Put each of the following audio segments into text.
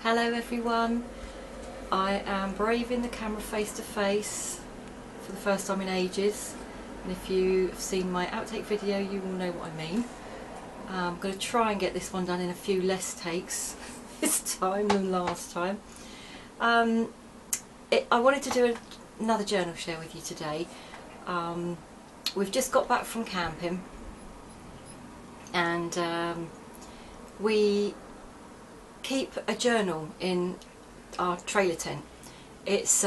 Hello everyone, I am braving the camera face to face for the first time in ages, and if you've seen my outtake video you will know what I mean. I'm going to try and get this one done in a few less takes this time than last time. I wanted to do another journal share with you today. We've just got back from camping and we keep a journal in our trailer tent. It's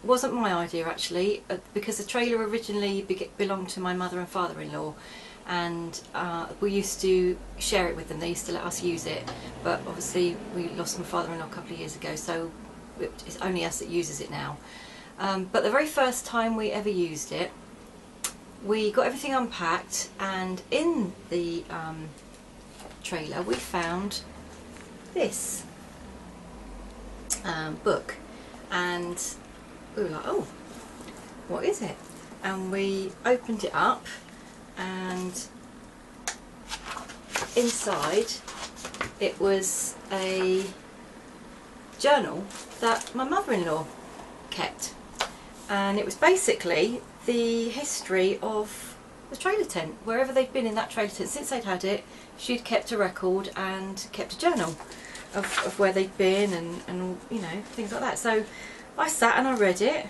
wasn't my idea actually, because the trailer originally belonged to my mother and father-in-law, and we used to share it with them. They used to let us use it, but obviously we lost my father-in-law a couple of years ago, so it's only us that uses it now. But the very first time we ever used it, we got everything unpacked, and in the trailer we found this book, and we were like, oh, what is it? And we opened it up, and inside it was a journal that my mother-in-law kept, and it was basically the history of the trailer tent. Wherever they'd been in that trailer tent since they'd had it, she'd kept a record and kept a journal of where they'd been and you know, things like that. So I sat and I read it.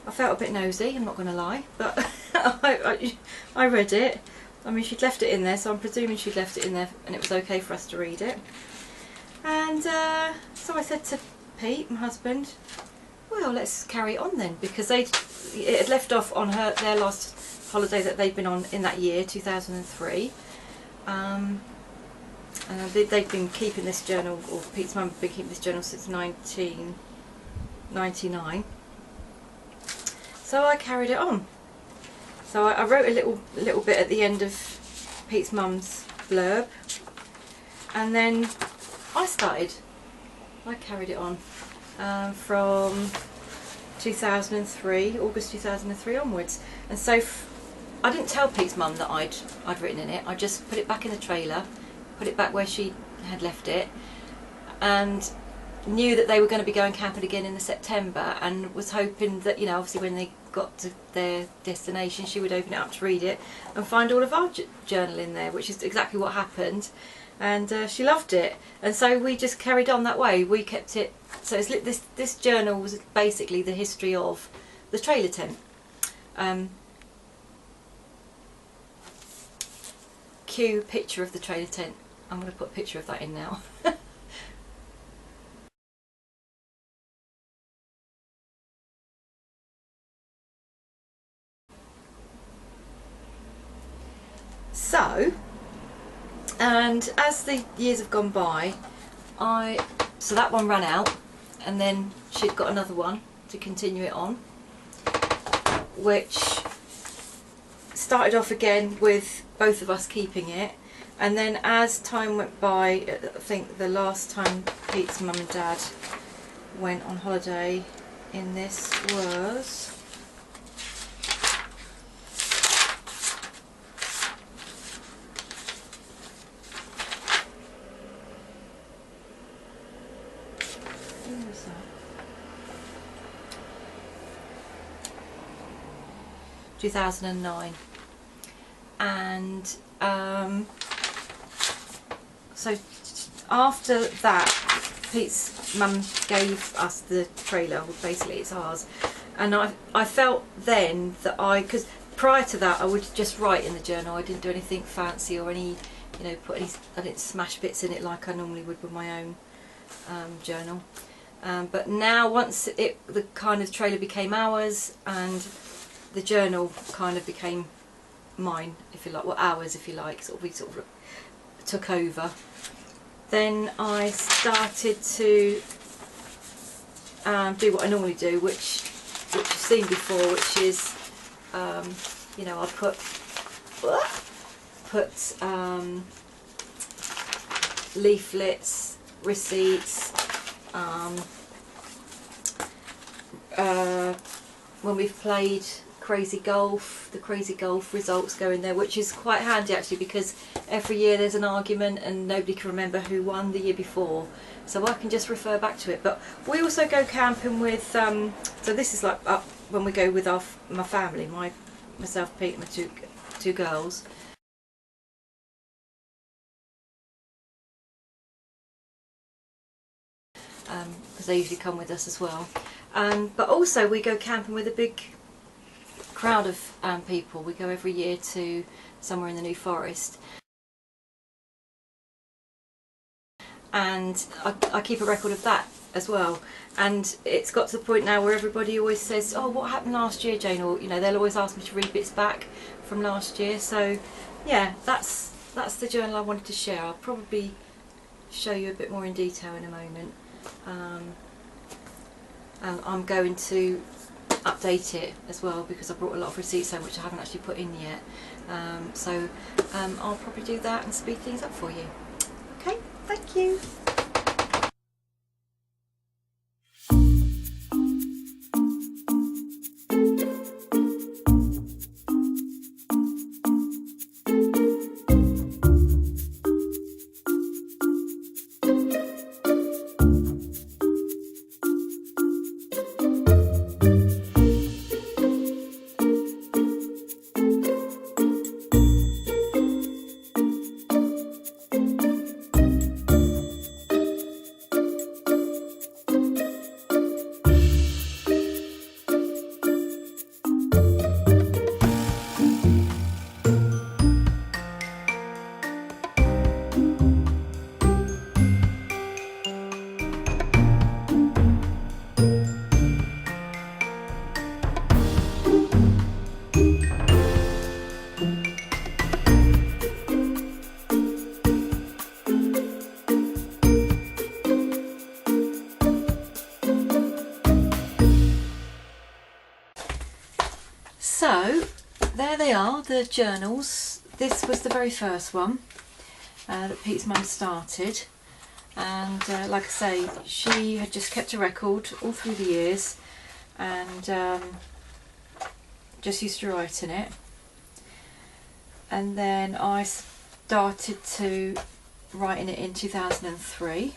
I felt a bit nosy, I'm not going to lie, but I read it. I mean, she'd left it in there, so I'm presuming she'd left it in there and it was okay for us to read it. And so I said to Pete, my husband, well, let's carry it on then, because it had left off on their last holiday that they'd been on in that year, 2003. They've been keeping this journal, or Pete's mum had been keeping this journal since 1999. So I carried it on. So I wrote a little bit at the end of Pete's mum's blurb, and then I carried it on from 2003, August 2003 onwards. And so I didn't tell Pete's mum that I'd written in it. I just put it back in the trailer, put it back where she had left it, and knew that they were going to be going camping again in September, and was hoping that, you know, obviously when they got to their destination she would open it up to read it and find all of our journal in there, which is exactly what happened. And she loved it, and so we just carried on that way. We kept it, so it's this journal was basically the history of the trailer tent. Cue picture of the trailer tent. I'm going to put a picture of that in now. So, and as the years have gone by, so that one ran out, and then she'd got another one to continue it on, which started off again with both of us keeping it. And then as time went by, I think the last time Pete's mum and dad went on holiday in this was when was that? 2009. And so after that, Pete's mum gave us the trailer. Basically it's ours, and I felt then that because prior to that I would just write in the journal. I didn't do anything fancy or any, you know, I didn't smash bits in it like I normally would with my own journal. But now, once the kind of trailer became ours and the journal kind of became mine, if you like, well, ours if you like, we sort of took over, then I started to do what I normally do, which you've seen before, which is you know, I'll put leaflets, receipts, when we've played crazy golf, the crazy golf results go in there, which is quite handy actually, because every year there's an argument and nobody can remember who won the year before, so I can just refer back to it. But we also go camping with so this is like up when we go with my family, myself, Pete, and my two girls. Because they usually come with us as well. But also we go camping with a big crowd of people. We go every year to somewhere in the New Forest, and I keep a record of that as well. And it's got to the point now where everybody always says, oh, what happened last year, Jane? Or, you know, they'll always ask me to read bits back from last year. So yeah, that's the journal I wanted to share. I'll probably show you a bit more in detail in a moment. And I'm going to update it as well, because I brought a lot of receipts home which I haven't actually put in yet. So I'll probably do that and speed things up for you. Okay, thank you. So there they are, the journals. This was the very first one that Pete's mum started, and like I say, she had just kept a record all through the years, and just used to write in it. And then I started to write in it in 2003,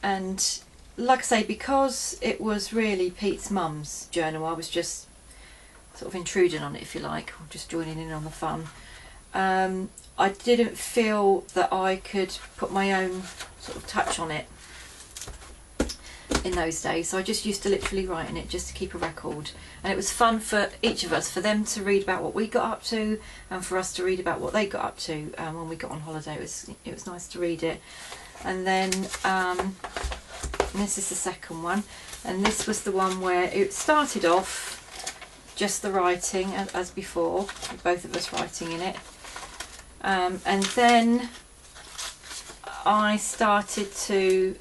and like I say, because it was really Pete's mum's journal, I was just sort of intruding on it, if you like, or just joining in on the fun. I didn't feel that I could put my own sort of touch on it in those days, so I just used to literally write in it just to keep a record. And it was fun for each of us, for them to read about what we got up to, and for us to read about what they got up to when we got on holiday. It was nice to read it. And then this is the second one, and this was the one where it started off just the writing as before, with both of us writing in it, and then I started to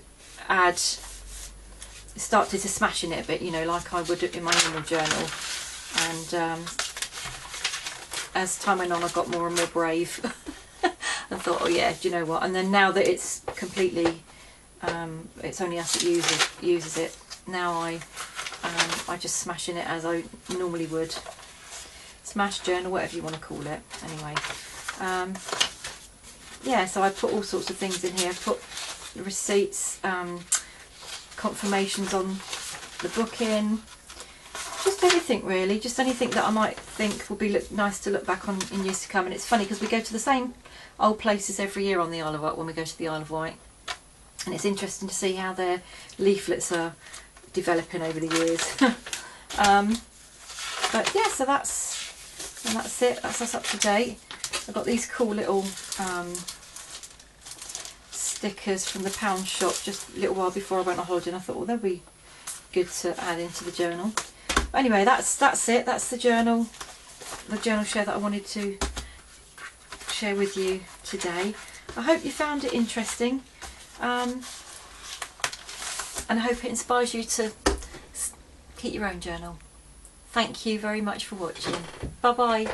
smash in it a bit, you know, like I would in my normal journal. And as time went on, I got more and more brave and thought, oh yeah, do you know what? And then now that it's completely, it's only us that uses it, now I just smash in it as I normally would. Smash journal, whatever you want to call it. Anyway, yeah, so I put all sorts of things in here. I put receipts, confirmations on the book in, just anything really, just anything that I might think will be nice to look back on in years to come. And it's funny because we go to the same old places every year on the Isle of Wight when we go to the Isle of Wight, and it's interesting to see how their leaflets are developing over the years. But yeah, so that's it. That's us up to date. I've got these cool little stickers from the pound shop just a little while before I went on holiday, and I thought, well, they'll be good to add into the journal. But anyway, that's it. That's the journal share that I wanted to share with you today. I hope you found it interesting, and I hope it inspires you to keep your own journal. Thank you very much for watching. Bye bye.